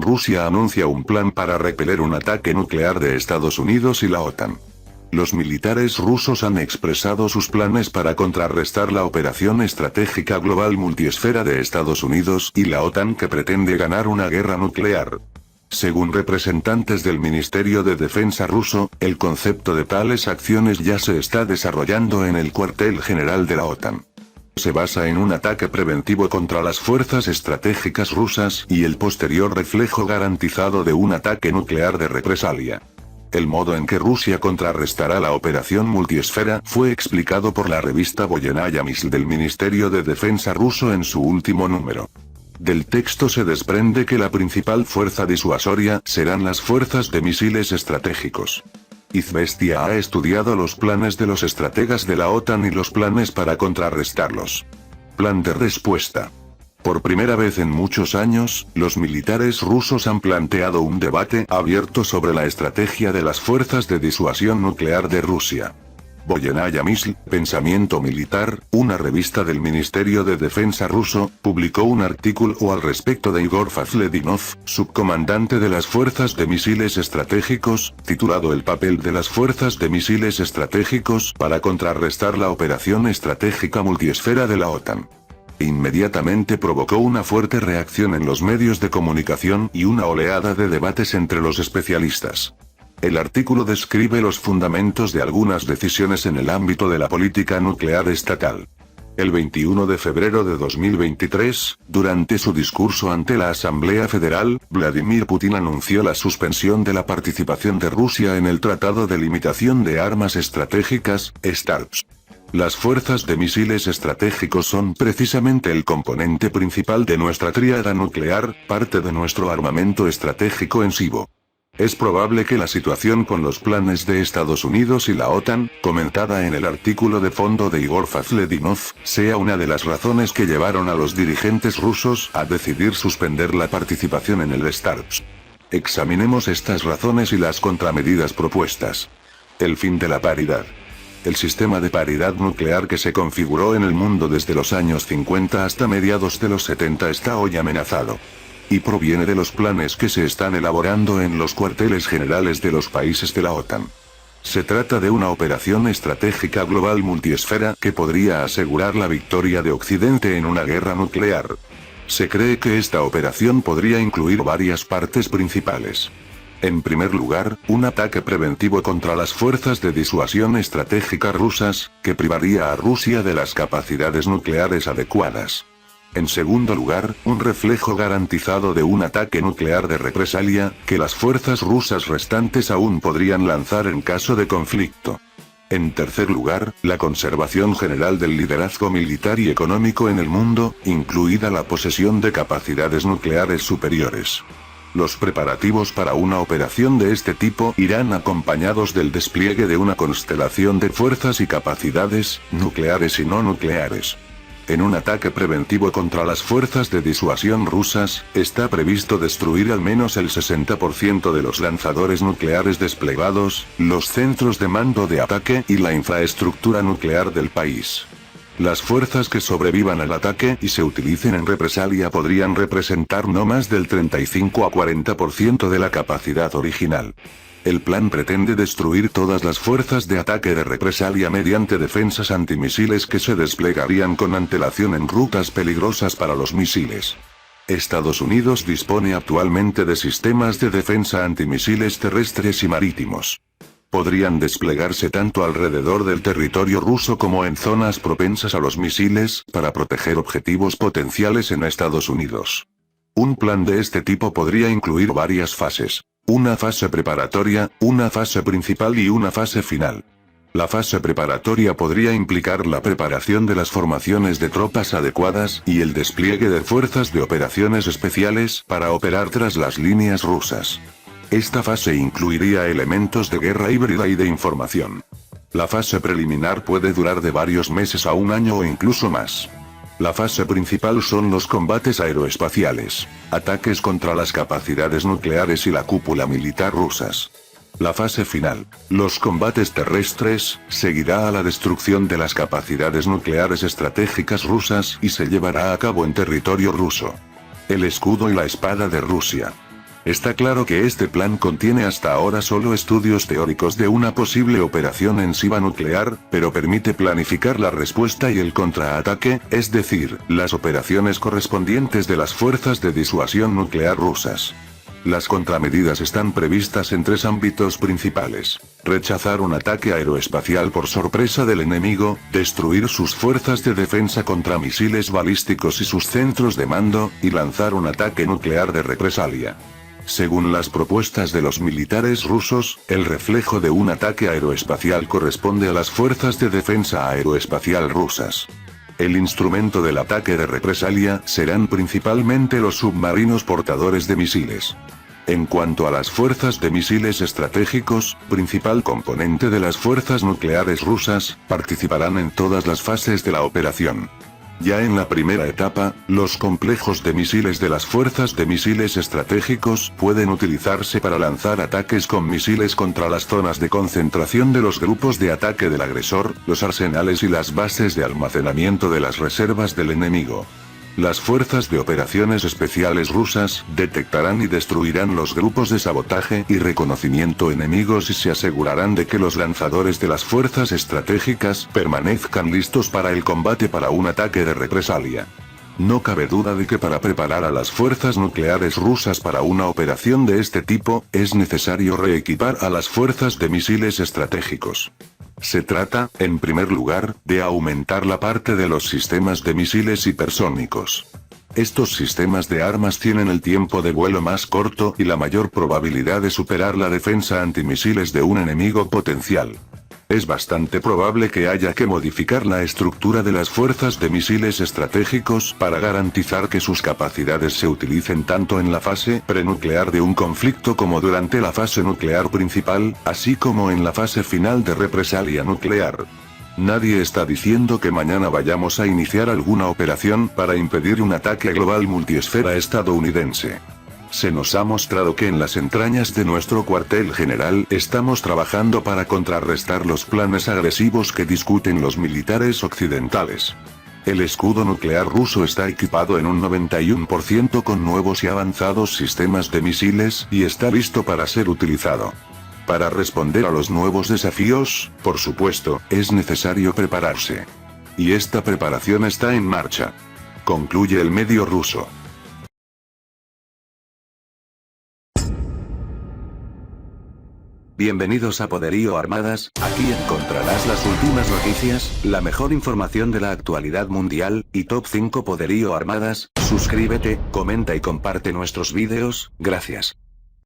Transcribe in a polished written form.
Rusia anuncia un plan para repeler un ataque nuclear de Estados Unidos y la OTAN. Los militares rusos han expresado sus planes para contrarrestar la operación estratégica global multiesfera de Estados Unidos y la OTAN que pretende ganar una guerra nuclear. Según representantes del Ministerio de Defensa ruso, el concepto de tales acciones ya se está desarrollando en el cuartel general de la OTAN. Se basa en un ataque preventivo contra las fuerzas estratégicas rusas y el posterior reflejo garantizado de un ataque nuclear de represalia. El modo en que Rusia contrarrestará la operación multiesfera fue explicado por la revista Voyenaya Misl del Ministerio de Defensa ruso en su último número. Del texto se desprende que la principal fuerza disuasoria serán las fuerzas de misiles estratégicos. Izvestia ha estudiado los planes de los estrategas de la OTAN y los planes para contrarrestarlos. Plan de respuesta. Por primera vez en muchos años, los militares rusos han planteado un debate abierto sobre la estrategia de las fuerzas de disuasión nuclear de Rusia. Voyenaya Misl, Pensamiento Militar, una revista del Ministerio de Defensa ruso, publicó un artículo al respecto de Igor Fazledinov, subcomandante de las fuerzas de misiles estratégicos, titulado El papel de las fuerzas de misiles estratégicos para contrarrestar la operación estratégica multiesfera de la OTAN. Inmediatamente provocó una fuerte reacción en los medios de comunicación y una oleada de debates entre los especialistas. El artículo describe los fundamentos de algunas decisiones en el ámbito de la política nuclear estatal. El 21 de febrero de 2023, durante su discurso ante la Asamblea Federal, Vladimir Putin anunció la suspensión de la participación de Rusia en el Tratado de Limitación de Armas Estratégicas, START. Las fuerzas de misiles estratégicos son precisamente el componente principal de nuestra tríada nuclear, parte de nuestro armamento estratégico en SIBO. Es probable que la situación con los planes de Estados Unidos y la OTAN, comentada en el artículo de fondo de Igor Fazledinov, sea una de las razones que llevaron a los dirigentes rusos a decidir suspender la participación en el START. Examinemos estas razones y las contramedidas propuestas. El fin de la paridad. El sistema de paridad nuclear que se configuró en el mundo desde los años 50 hasta mediados de los 70 está hoy amenazado. Y proviene de los planes que se están elaborando en los cuarteles generales de los países de la OTAN. Se trata de una operación estratégica global multiesfera que podría asegurar la victoria de Occidente en una guerra nuclear. Se cree que esta operación podría incluir varias partes principales. En primer lugar, un ataque preventivo contra las fuerzas de disuasión estratégica rusas, que privaría a Rusia de las capacidades nucleares adecuadas. En segundo lugar, un reflejo garantizado de un ataque nuclear de represalia, que las fuerzas rusas restantes aún podrían lanzar en caso de conflicto. En tercer lugar, la conservación general del liderazgo militar y económico en el mundo, incluida la posesión de capacidades nucleares superiores. Los preparativos para una operación de este tipo irán acompañados del despliegue de una constelación de fuerzas y capacidades, nucleares y no nucleares. En un ataque preventivo contra las fuerzas de disuasión rusas, está previsto destruir al menos el 60% de los lanzadores nucleares desplegados, los centros de mando de ataque y la infraestructura nuclear del país. Las fuerzas que sobrevivan al ataque y se utilicen en represalia podrían representar no más del 35 a 40% de la capacidad original. El plan pretende destruir todas las fuerzas de ataque de represalia mediante defensas antimisiles que se desplegarían con antelación en rutas peligrosas para los misiles. Estados Unidos dispone actualmente de sistemas de defensa antimisiles terrestres y marítimos. Podrían desplegarse tanto alrededor del territorio ruso como en zonas propensas a los misiles, para proteger objetivos potenciales en Estados Unidos. Un plan de este tipo podría incluir varias fases. Una fase preparatoria, una fase principal y una fase final. La fase preparatoria podría implicar la preparación de las formaciones de tropas adecuadas y el despliegue de fuerzas de operaciones especiales para operar tras las líneas rusas. Esta fase incluiría elementos de guerra híbrida y de información. La fase preliminar puede durar de varios meses a un año o incluso más. La fase principal son los combates aeroespaciales, ataques contra las capacidades nucleares y la cúpula militar rusas. La fase final, los combates terrestres, seguirá a la destrucción de las capacidades nucleares estratégicas rusas y se llevará a cabo en territorio ruso. El escudo y la espada de Rusia. Está claro que este plan contiene hasta ahora solo estudios teóricos de una posible operación ensiva nuclear, pero permite planificar la respuesta y el contraataque, es decir, las operaciones correspondientes de las fuerzas de disuasión nuclear rusas. Las contramedidas están previstas en 3 ámbitos principales: rechazar un ataque aeroespacial por sorpresa del enemigo, destruir sus fuerzas de defensa contra misiles balísticos y sus centros de mando, y lanzar un ataque nuclear de represalia. Según las propuestas de los militares rusos, el reflejo de un ataque aeroespacial corresponde a las fuerzas de defensa aeroespacial rusas. El instrumento del ataque de represalia serán principalmente los submarinos portadores de misiles. En cuanto a las fuerzas de misiles estratégicos, principal componente de las fuerzas nucleares rusas, participarán en todas las fases de la operación. Ya en la primera etapa, los complejos de misiles de las fuerzas de misiles estratégicos pueden utilizarse para lanzar ataques con misiles contra las zonas de concentración de los grupos de ataque del agresor, los arsenales y las bases de almacenamiento de las reservas del enemigo. Las fuerzas de operaciones especiales rusas detectarán y destruirán los grupos de sabotaje y reconocimiento enemigos y se asegurarán de que los lanzadores de las fuerzas estratégicas permanezcan listos para el combate para un ataque de represalia. No cabe duda de que para preparar a las fuerzas nucleares rusas para una operación de este tipo, es necesario reequipar a las fuerzas de misiles estratégicos. Se trata, en primer lugar, de aumentar la parte de los sistemas de misiles hipersónicos. Estos sistemas de armas tienen el tiempo de vuelo más corto y la mayor probabilidad de superar la defensa antimisiles de un enemigo potencial. Es bastante probable que haya que modificar la estructura de las fuerzas de misiles estratégicos para garantizar que sus capacidades se utilicen tanto en la fase prenuclear de un conflicto como durante la fase nuclear principal, así como en la fase final de represalia nuclear. Nadie está diciendo que mañana vayamos a iniciar alguna operación para impedir un ataque global multiesfera estadounidense. Se nos ha mostrado que en las entrañas de nuestro cuartel general estamos trabajando para contrarrestar los planes agresivos que discuten los militares occidentales. El escudo nuclear ruso está equipado en un 91% con nuevos y avanzados sistemas de misiles y está listo para ser utilizado. Para responder a los nuevos desafíos, por supuesto, es necesario prepararse. Y esta preparación está en marcha. Concluye el medio ruso. Bienvenidos a Poderío Armadas, aquí encontrarás las últimas noticias, la mejor información de la actualidad mundial, y Top 5 Poderío Armadas. Suscríbete, comenta y comparte nuestros vídeos, gracias.